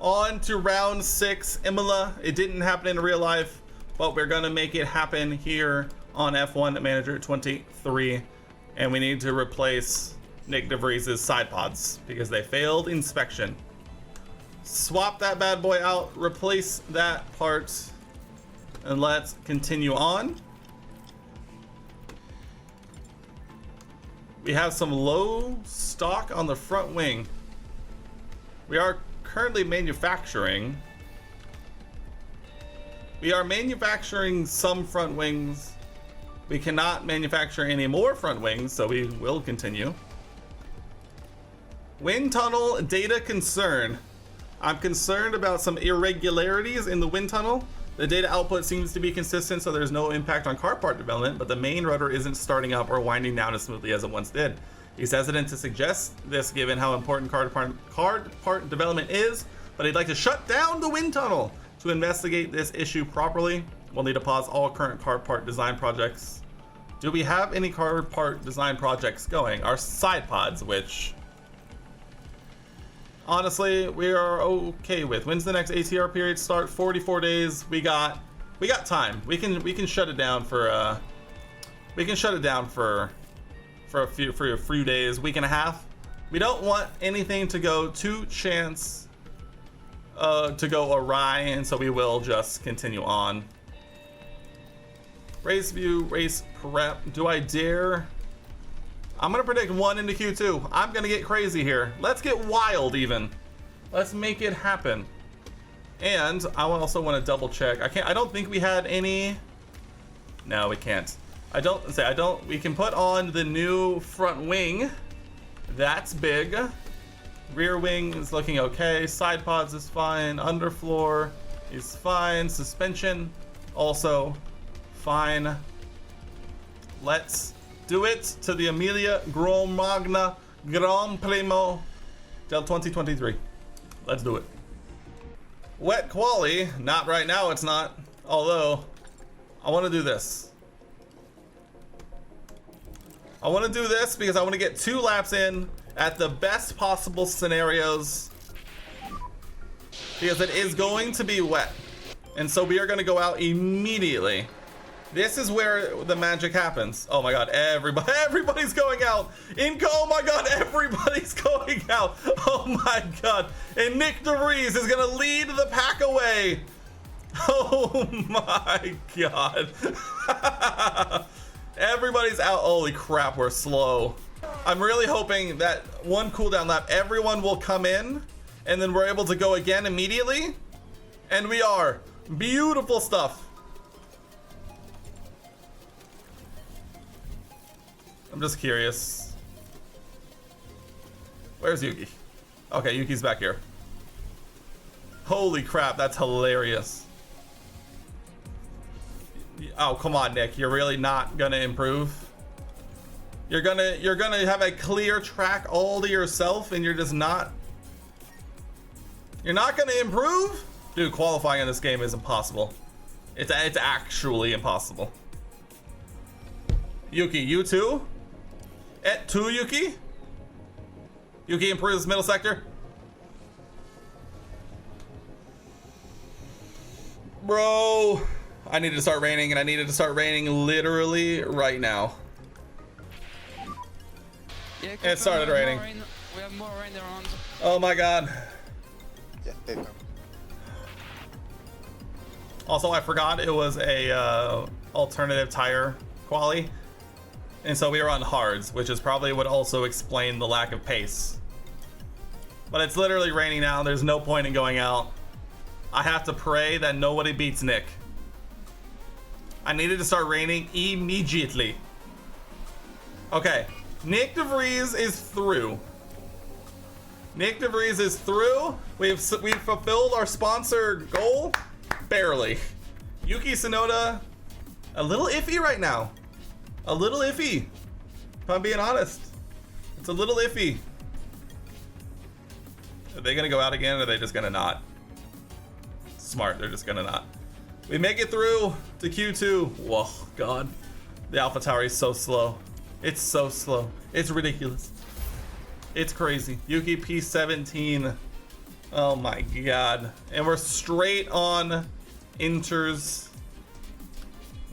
On to round 6, Imola. It didn't happen in real life, but we're gonna make it happen here on F1 Manager 23. And we need to replace Nyck De Vries' side pods because they failed inspection. Swap that bad boy out, replace that part, and let's continue on. We have some low stock on the front wing. We are currently manufacturing. We are manufacturing some front wings. We cannot manufacture any more front wings, so we will continue. Wind tunnel data concern. I'm concerned about some irregularities in the wind tunnel. The data output seems to be consistent, so there's no impact on car part development, but the main rudder isn't starting up or winding down as smoothly as it once did. He's hesitant to suggest this given how important car part development is, but he'd like to shut down the wind tunnel. To investigate this issue properly, we'll need to pause all current car part design projects. Do we have any car part design projects going? Our side pods, which honestly we are okay with. When's the next ATR period start? 44 days. We got time. We can shut it down for a few days, week and a half. We don't want anything to go to go awry, and so we will just continue on. Race view, race prep. Do I dare? I'm gonna predict 1 into Q2. I'm gonna get crazy here. Let's get wild even. Let's make it happen. And I also want to double check. I don't think we had any. No, we can't. We can put on the new front wing. That's big. Rear wing is looking okay. Side pods is fine. Underfloor is fine. Suspension also fine. Let's do it to the Emilia Romagna Gran Premio del 2023. Let's do it. Wet quali, not right now, it's not. Although, I want to do this. I want to do this because I want to get 2 laps in at the best possible scenarios. Because it is going to be wet. And so we are going to go out immediately. This is where the magic happens. Oh my god, everybody's going out. Oh my god, everybody's going out. Oh my god. And Nyck De Vries is gonna lead the pack away. Oh my god. Everybody's out. Holy crap, we're slow. I'm really hoping that 1 cooldown lap, everyone will come in, and then we're able to go again immediately. And we are. Beautiful stuff. I'm just curious. Where's Yuki? Okay, Yuki's back here. Holy crap, that's hilarious. Oh, come on, Nick. You're really not gonna improve? You're gonna have a clear track all to yourself and you're just not... You're not gonna improve? Dude, qualifying in this game is impossible. It's actually impossible. Yuki, you too? Et tu, Yuki? Yuki improves middle sector. Bro, I needed to start raining, and I needed to start raining literally right now. Yeah, it started raining. We have more rain around. Oh my god. Yeah, they know. Also, I forgot it was a alternative tire quali. And so we were on hards, which is probably would also explain the lack of pace. But it's literally raining now. There's no point in going out. I have to pray that nobody beats Nick. I needed to start raining immediately. Okay, Nyck De Vries is through. Nyck De Vries is through. We've fulfilled our sponsor goal, barely. Yuki Tsunoda, a little iffy right now. A little iffy, if I'm being honest. It's a little iffy. Are they gonna go out again, or are they just gonna not? Smart, they're just gonna not. We make it through to Q2. Whoa, god. The Alpha Tauri is so slow. It's so slow. It's ridiculous. It's crazy. Yuki P17. Oh my god. And we're straight on Inters.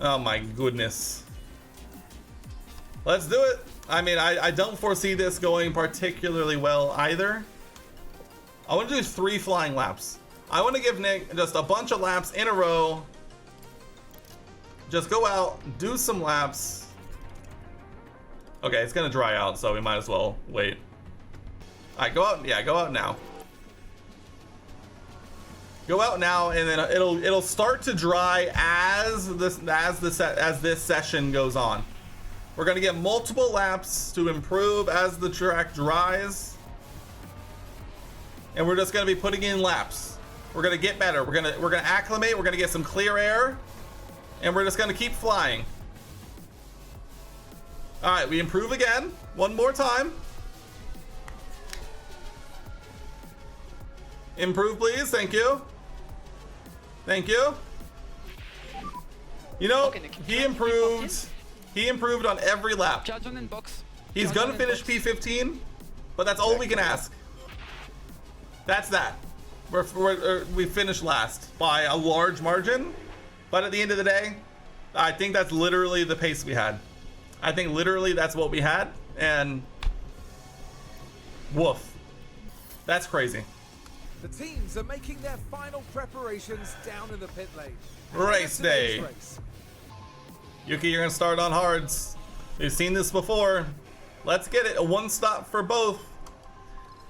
Oh my goodness. Let's do it. I mean, I don't foresee this going particularly well either. I want to do 3 flying laps. I want to give Nyck just a bunch of laps in a row. Just go out, do some laps. Okay, it's gonna dry out, so we might as well wait. Alright, go out. Yeah, go out now. Go out now, and then it'll start to dry as this session goes on. We're gonna get multiple laps to improve as the track dries, and we're just gonna be putting in laps. We're gonna get better. We're gonna acclimate. We're gonna get some clear air, and we're just gonna keep flying. All right, we improve again. One more time. Improve, please. Thank you. Thank you. You know, he improved. He improved on every lap. Charge on in box. He's gonna finish P15, but that's all we can ask. That's that. We finished last by a large margin, but at the end of the day, I think that's literally the pace we had. I think literally that's what we had, and woof. That's crazy. The teams are making their final preparations down in the pit lane. Race day. Yuki, you're gonna start on hards. We've seen this before. Let's get it. A 1 stop for both.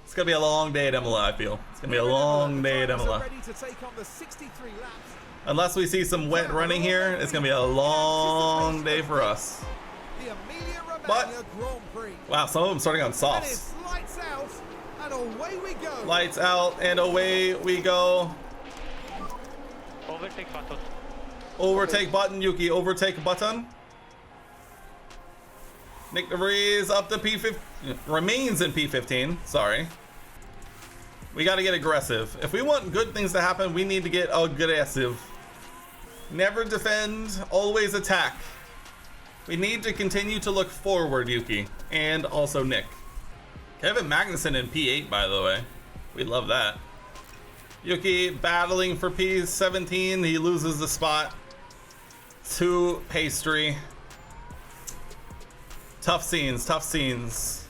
It's gonna be a long day at Imola, I feel. It's gonna be a long day at Imola. Unless we see some wet running here, it's gonna be a long day for us. But, wow, some of them starting on softs. Lights out and away we go. Lights out and away we go. Overtake button. Overtake button, Yuki. Overtake button. Nyck De Vries up to P15. Remains in P15. Sorry. We got to get aggressive. If we want good things to happen, we need to get aggressive. Never defend, always attack. We need to continue to look forward, Yuki. And also Nyck. Kevin Magnussen in P8, by the way. We love that. Yuki battling for P17. He loses the spot to Pastry. Tough scenes, tough scenes.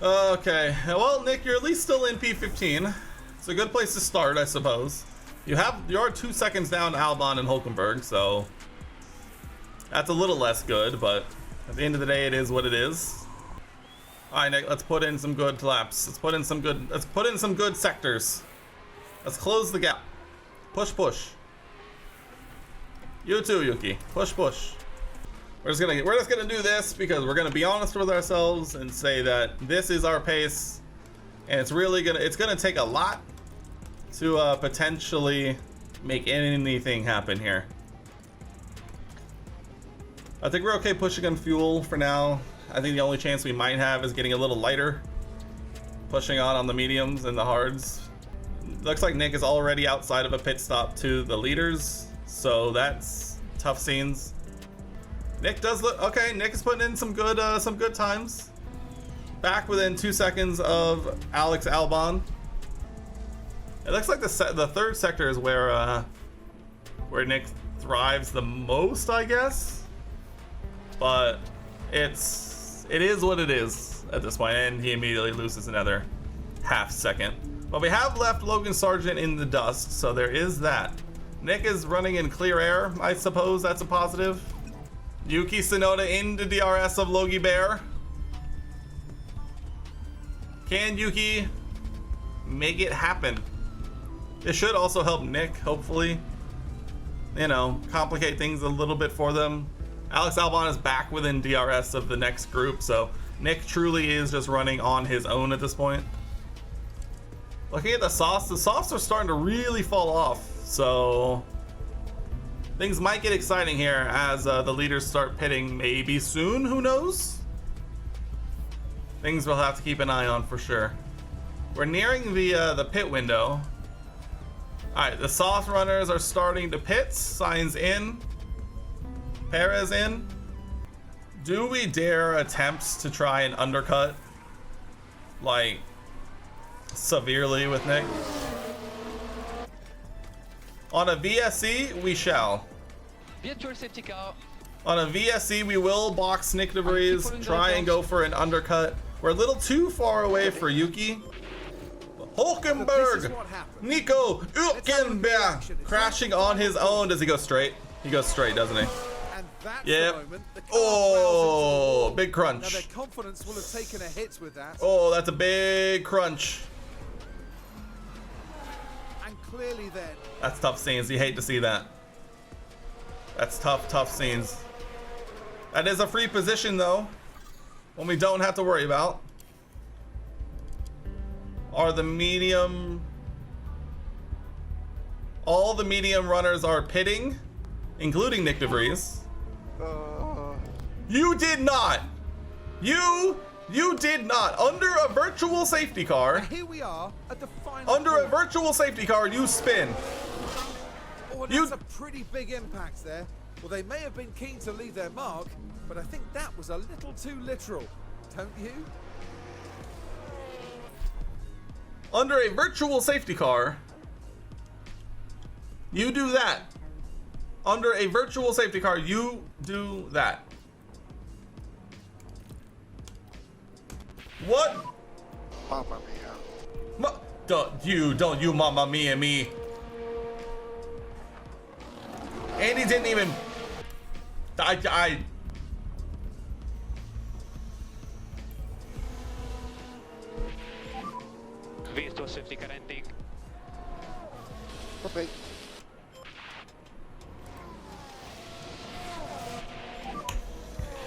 Okay, well, Nyck, you're at least still in P15. It's a good place to start, I suppose. You are 2 seconds down to Albon and Hulkenberg, so that's a little less good, but at the end of the day, it is what it is. All right, Nyck, let's put in some good laps. Let's put in some good sectors. Let's close the gap. Push, push. You too, Yuki. Push, push. We're just gonna do this because we're gonna be honest with ourselves and say that this is our pace, and it's gonna take a lot to potentially make anything happen here. I think we're okay pushing on fuel for now. I think the only chance we might have is getting a little lighter, pushing on the mediums and the hards. Looks like Nyck is already outside of a pit stop to the leaders, so that's tough scenes. Nyck does look okay. Nyck is putting in some good times. Back within 2 seconds of Alex Albon. It looks like the third sector is where Nyck thrives the most, I guess. But it is what it is at this point, and he immediately loses another half second. But we have left Logan Sargent in the dust, so there is that. Nyck is running in clear air. I suppose that's a positive. Yuki Tsunoda into DRS of Logie Bear. Can Yuki make it happen? This should also help Nyck, hopefully. You know, complicate things a little bit for them. Alex Albon is back within DRS of the next group, so Nyck truly is just running on his own at this point. Looking at the softs are starting to really fall off, so things might get exciting here as the leaders start pitting maybe soon, who knows? Things we'll have to keep an eye on for sure. We're nearing the pit window. Alright, the soft runners are starting to pit. Sainz in. Perez in. Do we dare attempt to try and undercut? Like, severely with Nyck. On a VSC, we shall. Virtual safety car. On a VSC, we will box Nyck De Vries, try and go for an undercut. We're a little too far away for Yuki. Hulkenberg! Nico Hülkenberg! Crashing on his own. Does he go straight? He goes straight, doesn't he? And that's Yep. the moment the car Oh, bows big into a wall. Now their crunch. confidence will have taken a hit with that. Oh, that's a big crunch. And clearly then, That's tough scenes. You hate to see that. That's tough scenes. That is a free position, though. One we don't have to worry about. Are the medium... All the medium runners are pitting, including Nyck De Vries. You did not! You did not! Under a virtual safety car, here we are at the final under a corner. virtual safety car, you spin. Oh, and you- that's a pretty big impact there. Well, they may have been keen to leave their mark, but I think that was a little too literal, don't you? Under a virtual safety car, you do that. Under a virtual safety car, you do that. What? Mamma mia. Don't you mamma mia me. And he didn't even... Virtual safety car ending. Okay.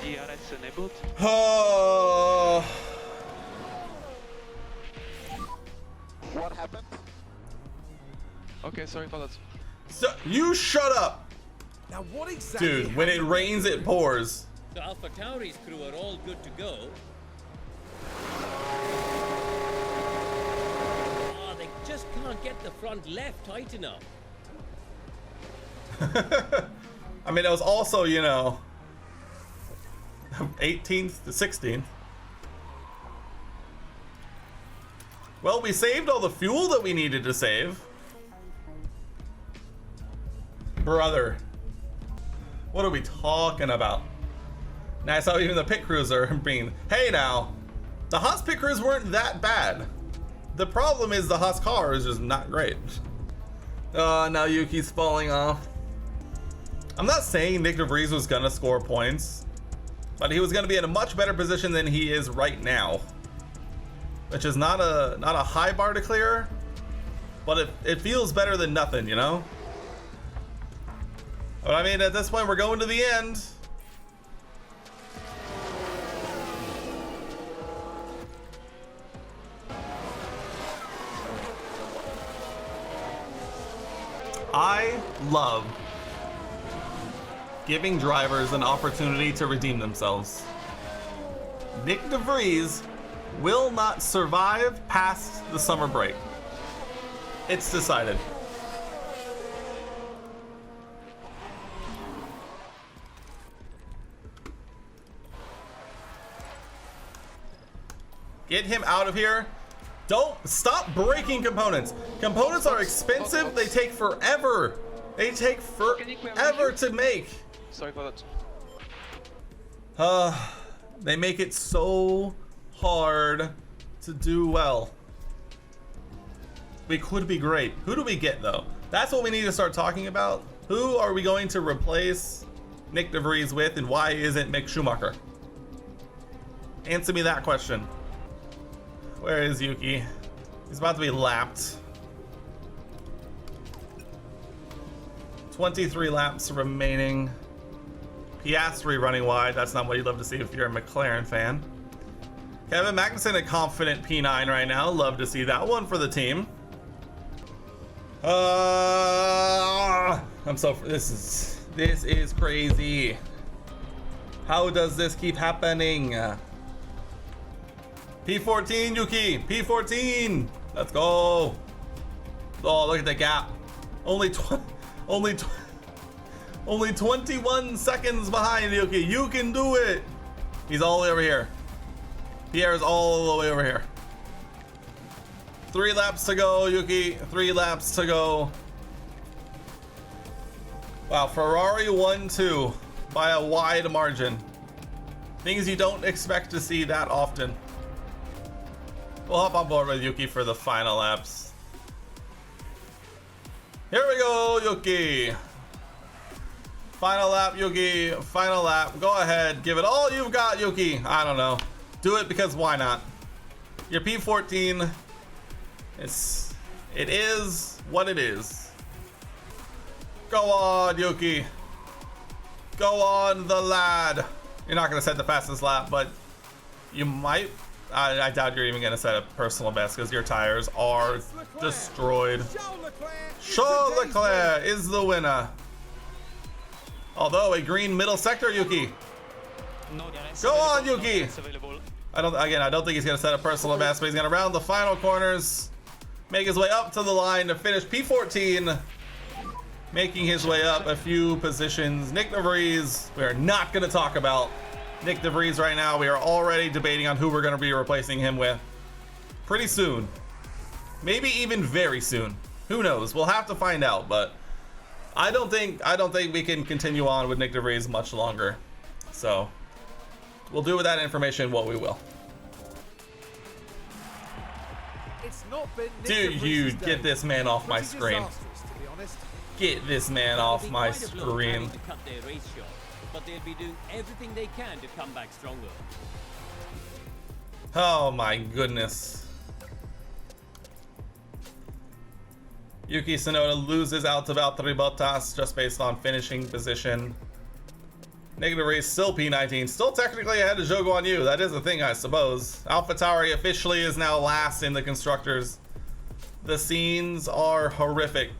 DRS enabled. Oh... What happened? Okay, sorry for that. So, you shut up, Now, what exactly dude. When it happened? rains, it pours. So Alpha Tauri's crew are all good to go. Oh, they just can't get the front left tight enough. I mean, it was also, you know, 18th to 16th. Well, we saved all the fuel that we needed to save. Brother. What are we talking about? Nice how even the pit crews are being... Hey now, the Haas pit crews weren't that bad. The problem is the Haas car is just not great. Now Yuki's falling off. I'm not saying Nyck De Vries was gonna score points, but he was gonna be in a much better position than he is right now. Which is not a high bar to clear, but it feels better than nothing, you know? But I mean, at this point, we're going to the end. I love giving drivers an opportunity to redeem themselves. Nyck De Vries will not survive past the summer break. It's decided. Get him out of here. Don't stop breaking components. Components are expensive. They take forever. They take forever to make. Sorry for that. They make it so hard to do well. We could be great. Who do we get though? That's what we need to start talking about. Who are we going to replace Nyck De Vries with, and why isn't Mick Schumacher? Answer me that question. Where is Yuki? He's about to be lapped. 23 laps remaining. Piastri running wide. That's not what you'd love to see if you're a McLaren fan. Kevin Magnussen, a confident P9 right now. Love to see that one for the team. This is crazy. How does this keep happening? P14, Yuki. P14. Let's go. Oh, look at the gap. Only 21 seconds behind Yuki. You can do it. He's all the way over here. Pierre's all the way over here. 3 laps to go, Yuki. 3 laps to go. Wow, Ferrari 1-2 by a wide margin. Things you don't expect to see that often. We'll hop on board with Yuki for the final laps. Here we go, Yuki. Final lap, Yuki. Final lap. Go ahead. Give it all you've got, Yuki. I don't know. Do it because why not? Your P14. It is what it is. Go on, Yuki. Go on, the lad. You're not going to set the fastest lap, but you might. I doubt you're even going to set a personal best because your tires are destroyed. Charles Leclerc is the winner. Although a green middle sector, Yuki. Go on, Yuki. I don't think he's going to set a personal best, but he's going to round the final corners, make his way up to the line to finish P14, making his way up a few positions. Nyck De Vries, we are not going to talk about Nyck De Vries right now. We are already debating on who we're going to be replacing him with pretty soon. Maybe even very soon. Who knows? We'll have to find out, but I don't think we can continue on with Nyck De Vries much longer. So we'll do with that information what we will. It's not been Dude, you get this man off my screen. Get this man off my screen. To cut their race short, but they'll be doing everything they can to come back stronger. Oh my goodness. Yuki Tsunoda loses out to Valtteri Bottas just based on finishing position. Nyck De Vries still P19, still technically ahead of Zhou Guanyu. That is a thing, I suppose. Tauri officially is now last in the constructors. The scenes are horrific.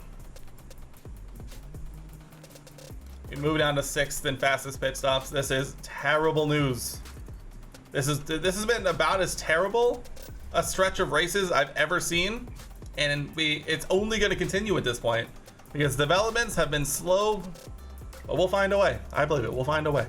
We move down to 6th in fastest pit stops. This is terrible news. This has been about as terrible a stretch of races I've ever seen, and it's only going to continue at this point because developments have been slow, but we'll find a way. I believe it. We'll find a way.